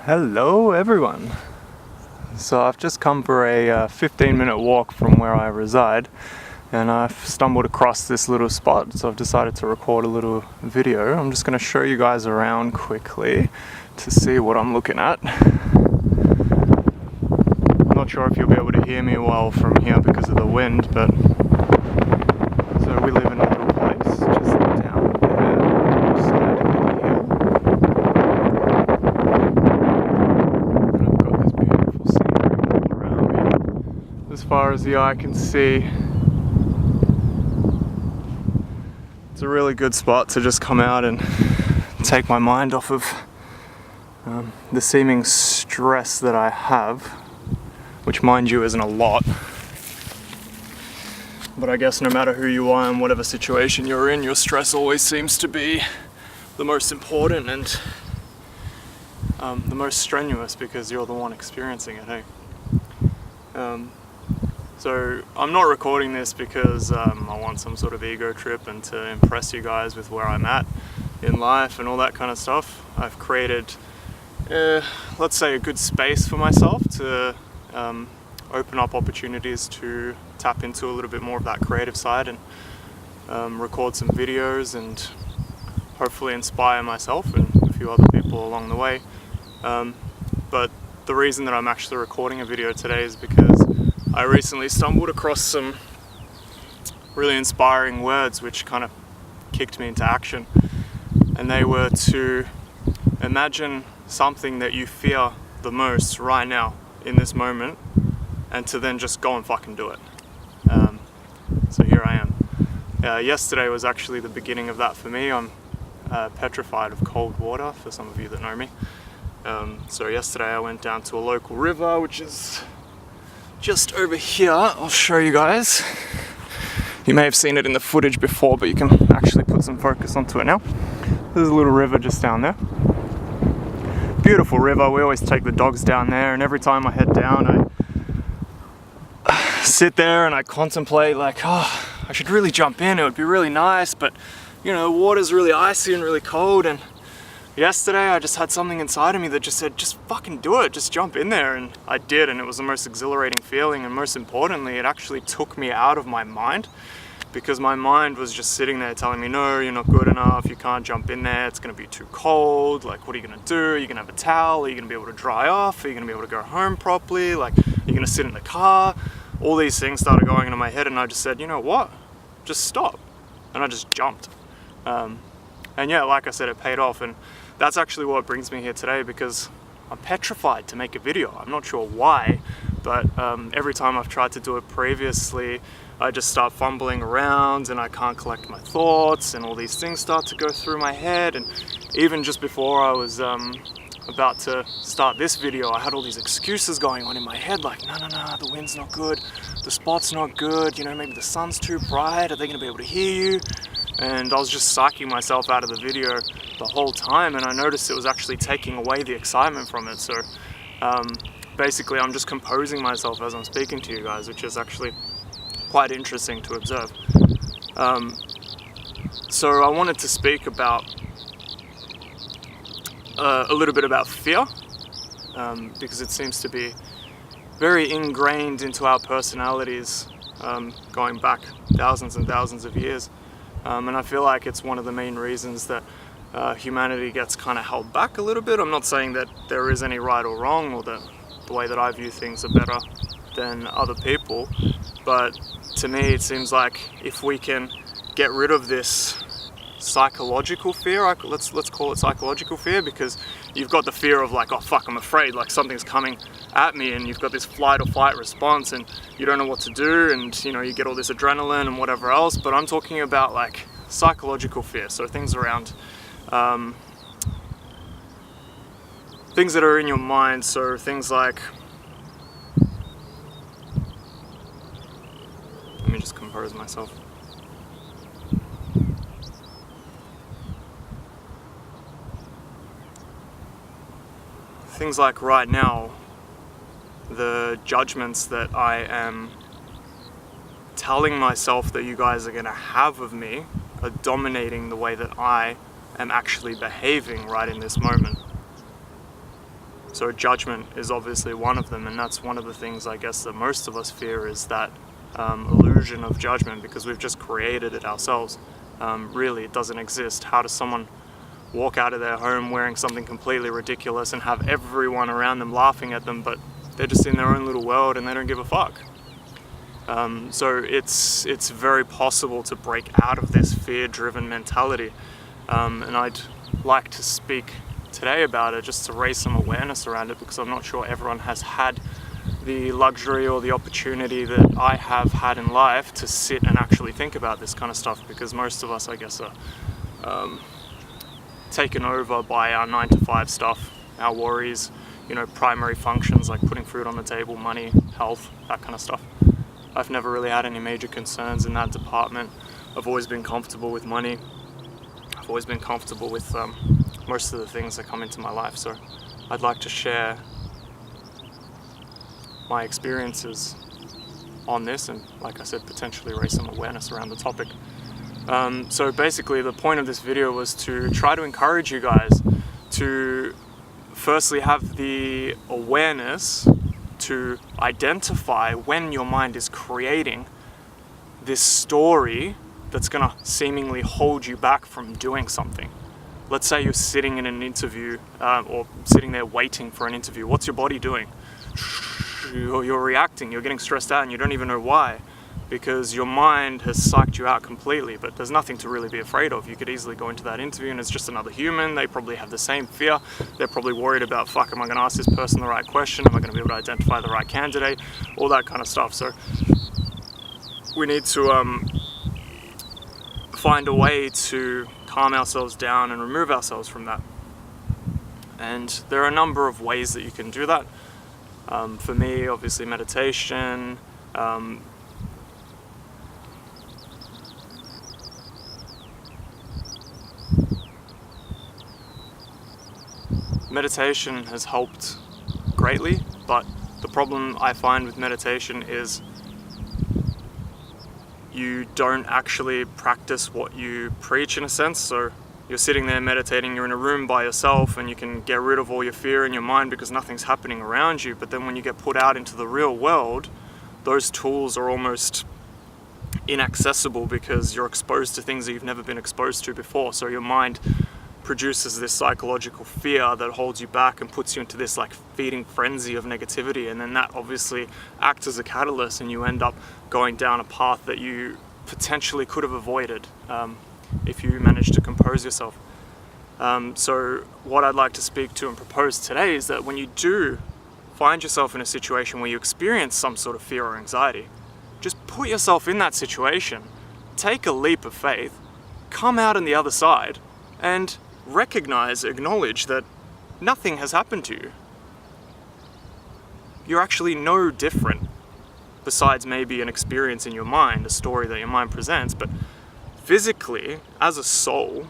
Hello everyone! So I've just come for a 15-minute walk from where I reside, and I've stumbled across this little spot, so I've decided to record a little video. I'm just going to show you guys around quickly to see what I'm looking at. I'm not sure if you'll be able to hear me well from here because of the wind, but so we live in a little place just down there, side of the hill. And I've got this beautiful scenery all around me, as far as the eye can see. It's a really good spot to just come out and take my mind off of the seeming stress that I have, which, mind you, isn't a lot. But I guess no matter who you are and whatever situation you're in, your stress always seems to be the most important and the most strenuous, because you're the one experiencing it, hey? So I'm not recording this because I want some sort of ego trip and to impress you guys with where I'm at in life and all that kind of stuff. I've created, let's say, a good space for myself to open up opportunities to tap into a little bit more of that creative side and record some videos and hopefully inspire myself and a few other people along the way. But the reason that I'm actually recording a video today is because I recently stumbled across some really inspiring words which kind of kicked me into action, and they were to imagine something that you fear the most right now in this moment, and to then just go and fucking do it. So here I am. Yesterday was actually the beginning of that for me. I'm petrified of cold water, for some of you that know me. So yesterday I went down to a local river, which is just over here. I'll show you guys. You may have seen it in the footage before, but you can actually put some focus onto it now. There's a little river just down there. Beautiful river. We always take the dogs down there, and every time I head down I sit there and I contemplate, like, oh, I should really jump in, it would be really nice, but you know, water's really icy and really cold. And yesterday I just had something inside of me that just said, just fucking do it, just jump in there. And I did, and it was the most exhilarating feeling, and most importantly, it actually took me out of my mind, because my mind was just sitting there telling me, no, you're not good enough, you can't jump in there, it's gonna be too cold, like, what are you gonna do? Are you gonna have a towel? Are you gonna be able to dry off? Are you gonna be able to go home properly? Like, are you gonna sit in the car? All these things started going into my head, and I just said, you know what? Just stop. And I just jumped. And yeah, like I said, it paid off, and that's actually what brings me here today, because I'm petrified to make a video. I'm not sure why, but every time I've tried to do it previously, I just start fumbling around and I can't collect my thoughts, and all these things start to go through my head. And even just before I was about to start this video, I had all these excuses going on in my head, like, no, the wind's not good, the spot's not good, you know, maybe the sun's too bright, are they gonna be able to hear you? And I was just psyching myself out of the video the whole time, and I noticed it was actually taking away the excitement from it. So basically I'm just composing myself as I'm speaking to you guys, which is actually quite interesting to observe. So I wanted to speak about a little bit about fear, because it seems to be very ingrained into our personalities, going back thousands and thousands of years. And I feel like it's one of the main reasons that humanity gets kind of held back a little bit. I'm not saying that there is any right or wrong, or that the way that I view things are better than other people, but to me it seems like if we can get rid of this psychological fear, let's call it psychological fear, because you've got the fear of, like, oh fuck, I'm afraid, like something's coming at me, and you've got this flight or fight response, and you don't know what to do, and you know, you get all this adrenaline and whatever else. But I'm talking about like psychological fear, so things around things that are in your mind. So things like, let me just compose myself. Things like right now, the judgments that I am telling myself that you guys are going to have of me are dominating the way that I am actually behaving right in this moment. So judgment is obviously one of them, and that's one of the things I guess that most of us fear, is that illusion of judgment, because we've just created it ourselves. Really, it doesn't exist. How does someone walk out of their home wearing something completely ridiculous and have everyone around them laughing at them, but they're just in their own little world and they don't give a fuck? So it's very possible to break out of this fear-driven mentality, and I'd like to speak today about it, just to raise some awareness around it, because I'm not sure everyone has had the luxury or the opportunity that I have had in life to sit and actually think about this kind of stuff, because most of us, I guess, are taken over by our 9-to-5 stuff, our worries, primary functions like putting food on the table, money, health, that kind of stuff. I've never really had any major concerns in that department. I've always been comfortable with money. I've always been comfortable with most of the things that come into my life. So I'd like to share my experiences on this, and like I said, potentially raise some awareness around the topic. So basically the point of this video was to try to encourage you guys to firstly have the awareness to identify when your mind is creating this story that's going to seemingly hold you back from doing something. Let's say you're sitting in an interview, or sitting there waiting for an interview. What's your body doing? You're reacting, you're getting stressed out, and you don't even know why, because your mind has psyched you out completely. But there's nothing to really be afraid of. You could easily go into that interview and it's just another human. They probably have the same fear. They're probably worried about, fuck, am I going to ask this person the right question? Am I going to be able to identify the right candidate? All that kind of stuff. So we need to find a way to calm ourselves down and remove ourselves from that. And there are a number of ways that you can do that. For me, obviously meditation, meditation has helped greatly, but the problem I find with meditation is you don't actually practice what you preach, in a sense. So you're sitting there meditating, you're in a room by yourself, and you can get rid of all your fear in your mind because nothing's happening around you. But then when you get put out into the real world, those tools are almost inaccessible because you're exposed to things that you've never been exposed to before. So your mind produces this psychological fear that holds you back and puts you into this like feeding frenzy of negativity, and then that obviously acts as a catalyst, and you end up going down a path that you potentially could have avoided if you manage to compose yourself. So what I'd like to speak to and propose today is that when you do find yourself in a situation where you experience some sort of fear or anxiety, just put yourself in that situation, take a leap of faith, come out on the other side, and recognize, acknowledge that nothing has happened to you. You're actually no different, besides maybe an experience in your mind, a story that your mind presents, but physically, as a soul,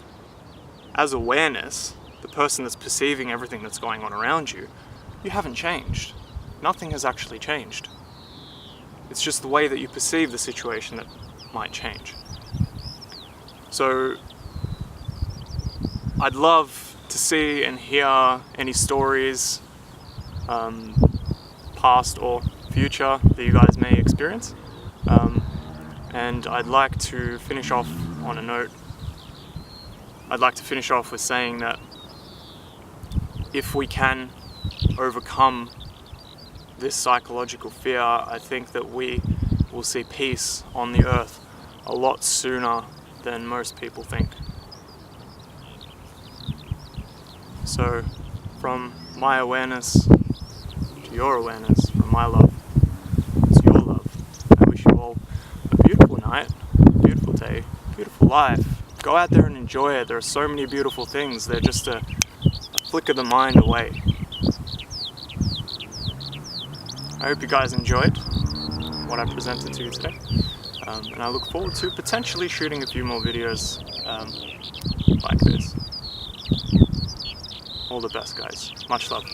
as awareness, the person that's perceiving everything that's going on around you, you haven't changed. Nothing has actually changed. It's just the way that you perceive the situation that might change. So I'd love to see and hear any stories, past or future, that you guys may experience. And I'd like to finish off on a note. I'd like to finish off with saying that if we can overcome this psychological fear, I think that we will see peace on the earth a lot sooner than most people think. So, from my awareness to your awareness, from my love to your love, I wish you all a beautiful night, a beautiful day, beautiful life. Go out there and enjoy it. There are so many beautiful things. They're just a flick of the mind away. I hope you guys enjoyed what I presented to you today. And I look forward to potentially shooting a few more videos like this. All the best, guys. Much love.